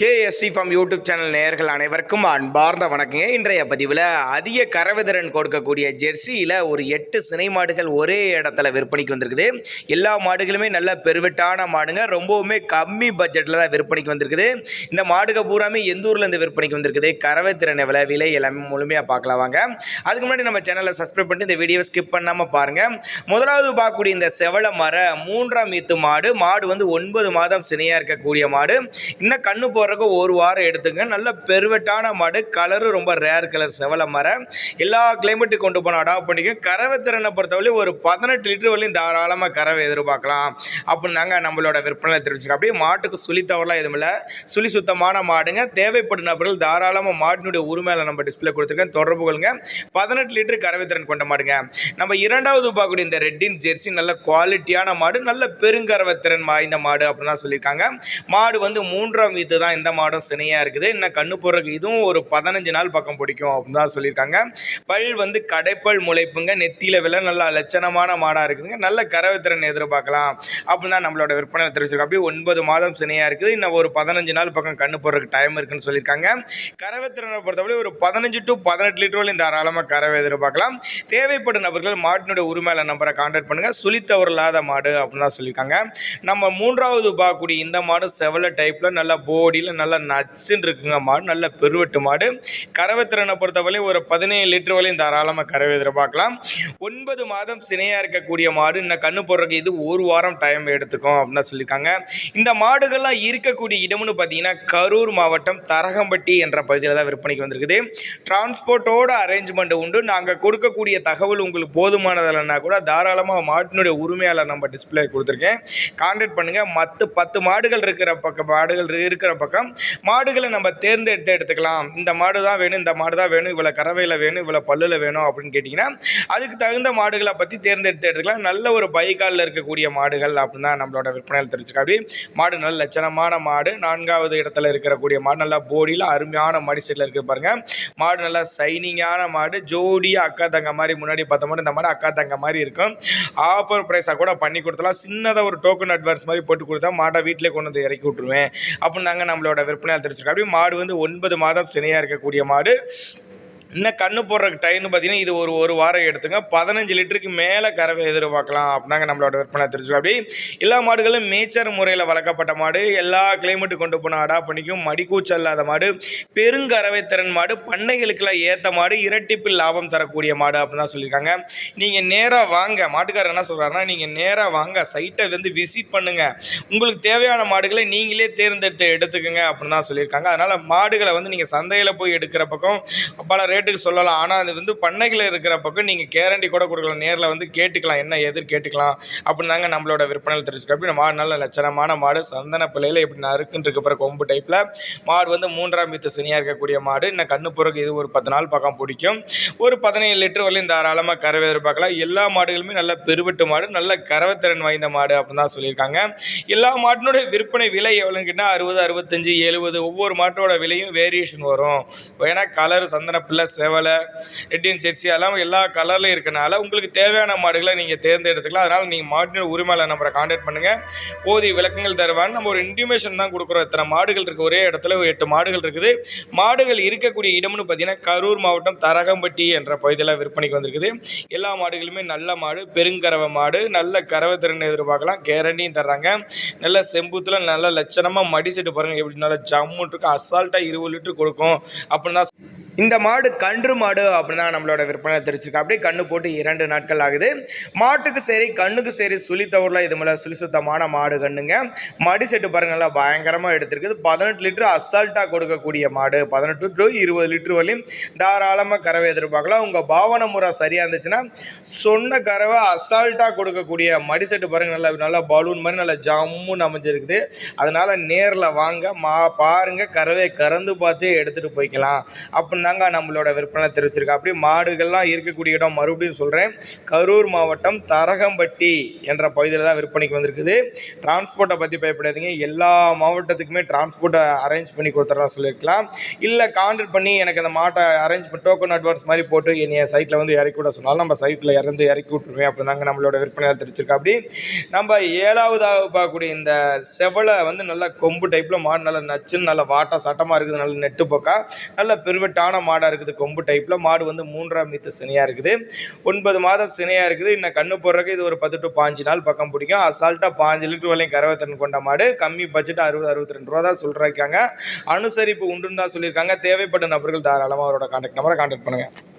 KST form YouTube channel நேயர்கள் அனைவருக்கும் அன்பார்ந்த வணக்கங்க. இன்றைய பதிவில் அதிக கறவைதிறன் கொடுக்கக்கூடிய ஜெர்சியில் ஒரு 8 சினை மாடுகள் ஒரே இடத்துல விற்பனைக்கு வந்திருக்குது. எல்லா மாடுகளுமே நல்ல பெருவெட்டான மாடுங்க, ரொம்பவுமே கம்மி பட்ஜெட்டில் தான் விற்பனைக்கு வந்திருக்குது. இந்த மாடுகள் பூராமே எந்த ஊர்லேருந்து விற்பனைக்கு வந்திருக்குது, கறவைத்திறன் எவ்வளோ, விலை எல்லாமே முழுமையாக பார்க்கலாம் வாங்க. அதுக்கு முன்னாடி நம்ம சேனலை சப்ஸ்கிரைப் பண்ணிட்டு இந்த வீடியோவை ஸ்கிப் பண்ணாமல் பாருங்கள். முதலாவது பார்க்கக்கூடிய இந்த செவல மர 3ஆம் ஈத்து மாடு வந்து 9 மாதம் சினையாக இருக்கக்கூடிய மாடு. இன்னும் கண்ணு போடுறதுக்கு ஒரு வாரம் எடுத்துங்க. நல்ல பெருவெட்டான மாடு, கலரு ரொம்ப ரேர் கலர் செவல மர. எல்லா கிளைமேட்டுக்கு கொண்டு போன அடாப்ட் பண்ணிக்க. கறவை திறனை பொறுத்தவரை ஒரு 18 லிட்டர் வரையும் தாராளமாக கறவை எதிர்பார்க்கலாம் அப்படின்னு தாங்க நம்மளோட விற்பனை தெரிவிச்சுக்க. அப்படியே மாட்டுக்கு சுழி தவறலாம் எதுவும் இல்லை, சுழி சுத்தமான மாடுங்க. தேவைப்படும் நபர்கள் தாராளமாக மாட்டினுடைய உரிமையில நம்ம டிஸ்பிளே கொடுத்துருக்கேன், தொடர்பு கொள்ளுங்க. 18 லிட்டர் கறவை திறன் கொண்ட மாடுங்க. நம்ம இரண்டாவது பார்க்கக்கூடிய இந்த ரெட்டின் ஜெர்சி நல்ல குவாலிட்டியான மாடு, நல்ல பெருங்கறவை திறன் வாய்ந்த மாடு அப்படின்னு தான் சொல்லியிருக்காங்க. மாடு வந்து 3ஆம் ஈத்து தான் இந்த மாடும் சினையாக இருக்குது. இன்னும் கண்ணு போடுறதுக்கு இதுவும் ஒரு 15 நாள் பக்கம் பிடிக்கும் அப்படின்னு தான் சொல்லியிருக்காங்க. பல் வந்து கடைப்பல் முளைப்புங்க, நெத்தியில் விலை நல்ல லட்சணமான மாடாக இருக்குதுங்க. நல்ல கறவை திறன் எதிர்பார்க்கலாம் அப்படின்னு தான் நம்மளோட விற்பனை தெரிவிச்சிருக்கோம். அப்படியே 9 மாதம் சினையாக இருக்குது. இன்னும் ஒரு 15 நாள் பக்கம் கண்ணு போடுறதுக்கு டைம் இருக்குன்னு சொல்லியிருக்காங்க. கறவை திறனை பொறுத்தவரை ஒரு 15 to 18 லிட்டர் வரையும் தாராளமாக கறவை எதிர்பார்க்கலாம். தேவைப்படும் நபர்கள் மாட்டினுடைய உரிமையாளர் நம்பரை கான்டாக்ட் பண்ணுங்கள். சுழித்தவறு இல்லாத மாடு அப்படின்னு தான் சொல்லியிருக்காங்க. நம்ம 3வது பார்க்கக்கூடிய இந்த மாடு செவல டைப்பில் நல்ல போடியில் நல்ல நச்சுன்னு இருக்குங்க மாடு, நல்ல பெருவெட்டு மாடு. கறவை திறனை பொறுத்தவரை ஒரு 17 லிட்டர் வரையும் தாராளமாக கறவை எதிர்பார்க்கலாம். 9 மாதம் சினையாக இருக்கக்கூடிய மாடு. இன்னும் கண்ணு போடுறதுக்கு இது ஒரு வாரம் டைம் எடுத்துக்கும் அப்படின்னு சொல்லியிருக்காங்க. இந்த மாடுகள்லாம் இருக்கக்கூடிய இடம்னு பார்த்தீங்கன்னா கரூர் மாவட்டம் தரகம்பட்டி என்ற பகுதியில் தான் விற்பனைக்கு வந்திருக்குது. டிரான்ஸ்போர்ட்டோட அரேஞ்ச்மெண்ட் உண்டு. நாங்கள் கொடுக்கக்கூடிய தகவல் உங்களுக்கு போதுமானதில்லைன்னா கூட தாராளமாக மாட்டினுடைய உரிமையாளர் நம்ம டிஸ்பிளே கொடுத்துருக்கேன், கான்டாக்ட் பண்ணுங்கள். மற்ற 10 மாடுகள் இருக்கிற பக்கம் மாடுகளை நம்ம தேர்ந்தெடுத்து எடுத்துக்கலாம். இந்த மாடு தான் வேணும், இந்த மாடு தான் வேணும், இவ்வளோ கறவையில் வேணும், இவ்வளோ பல்லில் வேணும் அப்படின்னு கேட்டிங்கன்னா அதுக்கு தகுந்த மாடுகளை பற்றி தேர்ந்தெடுத்து எடுத்துக்கலாம். நல்ல ஒரு பைக்காலில் இருக்கக்கூடிய மாடுகள் அப்படின்னு தான் நம்மளோட விற்பனையில் தெரிஞ்சுக்க. அப்படி மாடு நல்ல லட்சணமான மாடு, 4வது இடத்துல இருக்கக்கூடிய மாடு, நல்லா போடியில் அருமையான மாடி செட்டில் இருக்குது பாருங்கள். மாடு நல்லா சைனிங்கான மாடு, ஜோடியாக அக்கா தங்க மாதிரி. முன்னாடி பார்த்த மாதிரி இந்த மாடு அக்கா தங்க மாதிரி இருக்கும். ஆஃபர் ப்ரைஸாக கூட பண்ணி கொடுத்தலாம். சின்னதாக ஒரு டோக்கன் அட்வான்ஸ் மாதிரி போட்டு கொடுத்தா மாட்டை வீட்டிலே கொண்டு வந்து இறக்கி விட்ருவேன் அப்படின்னு தாங்க நம்மளோட விற்பனையால் தெரிஞ்சுருக்கோம். அப்படியே மாடு வந்து 9 மாதம் சினையாக இருக்கக்கூடிய மாடு. இன்னும் கண்ணு போடுறதுக்கு டைம்னு பார்த்தீங்கன்னா இது ஒரு வாரம் எடுத்துங்க. 15 லிட்டருக்கு மேலே கறவை எதிர்பார்க்கலாம் அப்படின்னாங்க நம்மளோட விற்பனை தெரிஞ்சுக்கணும். அப்படி எல்லா மாடுகளும் மேய்ச்சர் முறையில் வளர்க்கப்பட்ட மாடு, எல்லா கிளைமேட்டுக்கு கொண்டு போனால் அடாப்ட் பண்ணிக்கும். மடிக்கூச்சல் இல்லாத மாடு, பெருங்கறவை திறன் மாடு, பண்ணைகளுக்கெல்லாம் ஏற்ற மாடு, இரட்டிப்பில் லாபம் தரக்கூடிய மாடு அப்படின்னு தான் சொல்லியிருக்காங்க. நீங்கள் நேராக வாங்க, மாட்டுக்காரர் என்ன சொல்கிறாருன்னா நீங்கள் நேராக வாங்க, சைட்டை வந்து விசிட் பண்ணுங்கள், உங்களுக்கு தேவையான மாடுகளை நீங்களே தேர்ந்தெடுத்து எடுத்துக்கோங்க அப்படின்னு தான் சொல்லியிருக்காங்க. அதனால் மாடுகளை வந்து நீங்கள் சந்தையில் போய் எடுக்கிற பக்கம் பல ரேட்டுக்கு சொல்லலாம். ஆனால் அது வந்து பண்ணைகளில் இருக்கிற பக்கம் நீங்கள் கேரண்டி கூட கொடுக்கலாம், நேரில் வந்து கேட்டுக்கலாம், என்ன எதிர் கேட்டுக்கலாம் அப்படின்னு தாங்க நம்மளோட விற்பனையில் தெரிஞ்சுக்க. அப்படி மாடு நல்ல லட்சணமான மாடு, சந்தன பிள்ளையில் இப்படி நறுக்குன்னு இருக்க பிறகு கொம்பு டைப்பில் மாடு வந்து 3ஆம் ஈத்து சினையாக இருக்கக்கூடிய மாடு. இன்னும் கண்ணு பிறகு இது ஒரு 10 நாள் பக்கம் பிடிக்கும். ஒரு 17 லிட்டர் வரையும் தாராளமாக கறவை எதிர்பார்க்கலாம். எல்லா மாடுகளுமே நல்ல பெருவெட்டு மாடு, நல்ல கறவைத்திறன் வாய்ந்த மாடு அப்படின்னு தான் சொல்லியிருக்காங்க. எல்லா மாட்டினுடைய விற்பனை விலை எவ்வளோன்னு கேட்டால் 60, 65, 70 ஒவ்வொரு மாட்டோட விலையும் வேரியேஷன் வரும். ஏன்னா கலர் சந்தன பிள்ளை, செவலை, ரெட்டின் ஜெர்சி எல்லாம் எல்லா கலர்லையும் இருக்கனால உங்களுக்கு தேவையான மாடுகளை நீங்கள் தேர்ந்தெடுத்துக்கலாம். அதனால் நீங்கள் மாட்டினோட உரிமையாளர் நம்பரை கான்டாக்ட் பண்ணுங்கள், போதிய விளக்கங்கள் தருவாங்க. நம்ம ஒரு இன்டிமேஷன் தான் கொடுக்குறோம். இத்தனை மாடுகள் இருக்குது, ஒரே இடத்துல 8 மாடுகள் இருக்குது. மாடுகள் இருக்கக்கூடிய இடம்னு பார்த்தீங்கன்னா கரூர் மாவட்டம் தரகம்பட்டி என்ற பகுதியில் விற்பனைக்கு வந்திருக்குது. எல்லா மாடுகளுமே நல்ல மாடு, பெருங்கறவை மாடு, நல்ல கறவை திறன் எதிர்பார்க்கலாம். கேரண்டியும் தர்றாங்க. நல்ல செம்பூத்தில் நல்ல லட்சணமாக மடி செட்டு பாருங்கள், எப்படி நல்லா ஜம்முன்னு இருக்கு. அசால்ட்டாக 20 லிட்டர் கொடுக்கும் அப்படின்னு தான். இந்த மாடு கன்று மாடு அப்படின்னா நம்மளோட விற்பனை தெரிஞ்சிருக்கா. அப்படியே கண்ணு போட்டு 2 நாட்கள் ஆகுது. மாட்டுக்கு சரி கண்ணுக்கு சரி சுழித்தவரில் இது மேலே சுழி சுத்தமான மாடு கண்ணுங்க. மடி செட்டு பாருங்கள்லாம் பயங்கரமாக எடுத்துருக்குது. 18 லிட்டர் அசால்ட்டாக கொடுக்கக்கூடிய மாடு. 18 to 20 லிட்டர் வரையும் தாராளமாக கறவை எதிர்பார்க்கலாம். உங்கள் பாவனை முறை சரியாக இருந்துச்சுன்னா சொன்ன கறவை அசால்ட்டாக கொடுக்கக்கூடிய மடி செட்டு பாருங்கள், நல்லா பலூன் மாதிரி நல்லா ஜம்முன்னு அமைஞ்சிருக்குது. அதனால் நேரில் வாங்க, பாருங்கள், கறவை கறந்து பார்த்தே எடுத்துகிட்டு போய்க்கலாம் அப்படின்னு அப்படின்னு தாங்க நம்மளோட விற்பனை தெரிவிச்சிருக்கா. அப்படி மாடுகள்லாம் இருக்கக்கூடிய இடம் மறுபடியும் சொல்கிறேன், கரூர் மாவட்டம் தரகம்பட்டி என்ற பகுதியில் தான் விற்பனைக்கு வந்திருக்குது. டிரான்ஸ்போர்ட்டை பற்றி பயப்படாதீங்க, எல்லா மாவட்டத்துக்குமே டிரான்ஸ்போர்ட்டை அரேஞ்ச் பண்ணி கொடுத்துறதா சொல்லியிருக்கலாம். இல்லை கான்டாக்ட் பண்ணி எனக்கு அந்த மாட்டை அரேஞ்ச் பண்ணி டோக்கன் அட்வான்ஸ் மாதிரி போட்டு என்னைய சைட்டில் வந்து இறக்கி விட சொன்னாலும் நம்ம சைட்டில் இறக்கி விட்டுருவேன் அப்படின்னு தாங்க நம்மளோட விற்பனையாளர் தெரிவிச்சிருக்கா. அப்படி நம்ம 7வதாக பார்க்கக்கூடிய இந்த செவலை வந்து நல்லா கொம்பு டைப்பில் மாடு நல்லா நச்சுன்னு நல்லா வாட்டா சட்டமாக இருக்குது, நல்ல நெட்டு போக்கா நல்ல பெருவெட்டான மாடாக இருக்குது. கொம்பு டைப்பில் மாடு வந்து 3ஆம் மீத்து சினையாக இருக்குது, 9 மாதம் சினையாக இருக்குது. இன்னும் கண்ணு போடுறதுக்கு இது ஒரு 10 to 5 நாள் பக்கம் பிடிக்கும். அசால்ட்டாக 5 லிட்டர் வரையும் கறவைத்திறன் கொண்ட மாடு. கம்மி பட்ஜெட் 60-62 ரூபா தான் சொல்லியிருக்காங்க. அனுசரிப்பு உண்டுன்னு தான் சொல்லியிருக்காங்க. தேவைப்பட்ட நபர்கள் தாராளமாக அவரோட கான்டாக்ட் நம்பரை கான்டாக்ட் பண்ணுங்கள்.